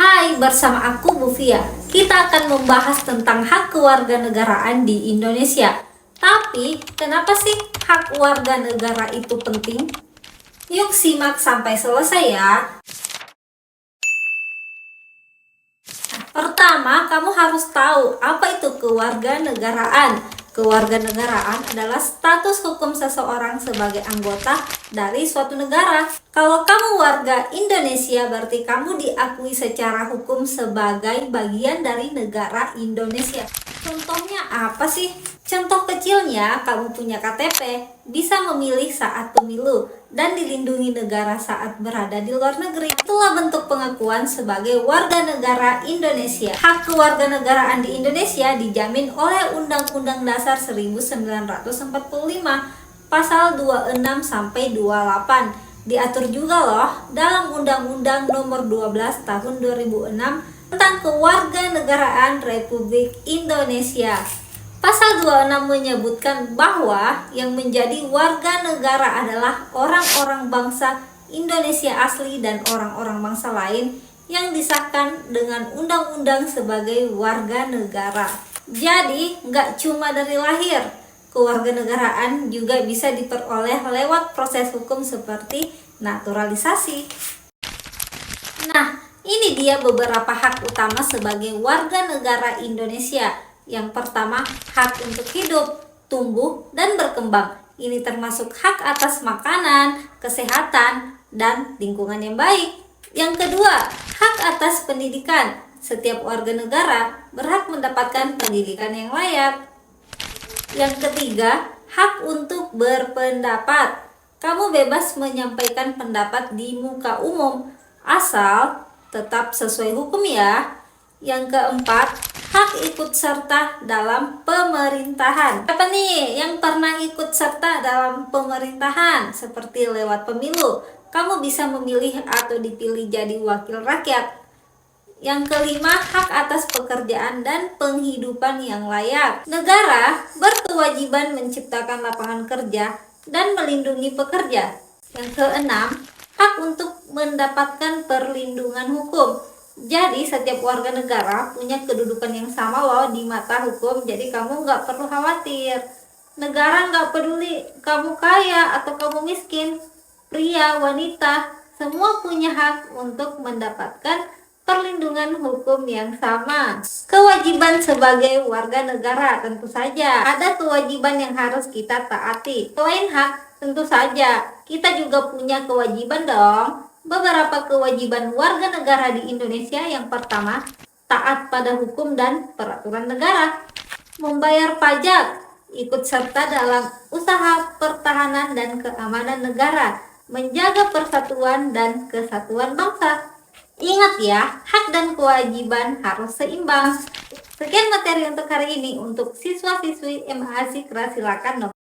Hai, bersama aku Bufia. Kita akan membahas tentang hak kewarganegaraan di Indonesia. Tapi, kenapa sih hak warga negara itu penting? Yuk simak sampai selesai ya. Pertama, kamu harus tahu apa itu kewarganegaraan. Kewarganegaraan adalah status hukum seseorang sebagai anggota dari suatu negara. Kalau kamu warga Indonesia, berarti kamu diakui secara hukum sebagai bagian dari negara Indonesia. Contohnya apa sih? Contoh kecilnya, kamu punya KTP, bisa memilih saat pemilu, dan dilindungi negara saat berada di luar negeri. Itulah bentuk pengakuan sebagai warga negara Indonesia. Hak kewarganegaraan di Indonesia dijamin oleh Undang-Undang Dasar 1945, pasal 26 sampai 28. Diatur juga loh dalam Undang-Undang Nomor 12 Tahun 2006 tentang Kewarganegaraan Republik Indonesia. Pasal 26 menyebutkan bahwa yang menjadi warga negara adalah orang-orang bangsa Indonesia asli dan orang-orang bangsa lain yang disahkan dengan undang-undang sebagai warga negara. Jadi, nggak cuma dari lahir, kewarganegaraan juga bisa diperoleh lewat proses hukum seperti naturalisasi. Nah, ini dia beberapa hak utama sebagai warga negara Indonesia. Yang pertama, hak untuk hidup, tumbuh, dan berkembang. Ini termasuk hak atas makanan, kesehatan, dan lingkungan yang baik. Yang kedua, hak atas pendidikan. Setiap warga negara berhak mendapatkan pendidikan yang layak. Yang ketiga, hak untuk berpendapat. Kamu bebas menyampaikan pendapat di muka umum, asal tetap sesuai hukum ya. Yang keempat, hak ikut serta dalam pemerintahan. Apa nih yang pernah ikut serta dalam pemerintahan? Seperti lewat pemilu, kamu bisa memilih atau dipilih jadi wakil rakyat. Yang kelima, hak atas pekerjaan dan penghidupan yang layak. Negara berkewajiban menciptakan lapangan kerja dan melindungi pekerja. Yang keenam, hak untuk mendapatkan perlindungan hukum. Jadi setiap warga negara punya kedudukan yang sama loh di mata hukum. Jadi kamu nggak perlu khawatir. Negara nggak peduli kamu kaya atau kamu miskin, pria, wanita, semua punya hak untuk mendapatkan perlindungan hukum yang sama. Kewajiban sebagai warga negara tentu saja ada kewajiban yang harus kita taati. Selain hak, tentu saja kita juga punya kewajiban dong. Beberapa kewajiban warga negara di Indonesia. Yang pertama, taat pada hukum dan peraturan negara. Membayar pajak, ikut serta dalam usaha pertahanan dan keamanan negara, menjaga persatuan dan kesatuan bangsa. Ingat ya, hak dan kewajiban harus seimbang. Sekian materi untuk hari ini. Untuk siswa-siswi MA Sikra, silakan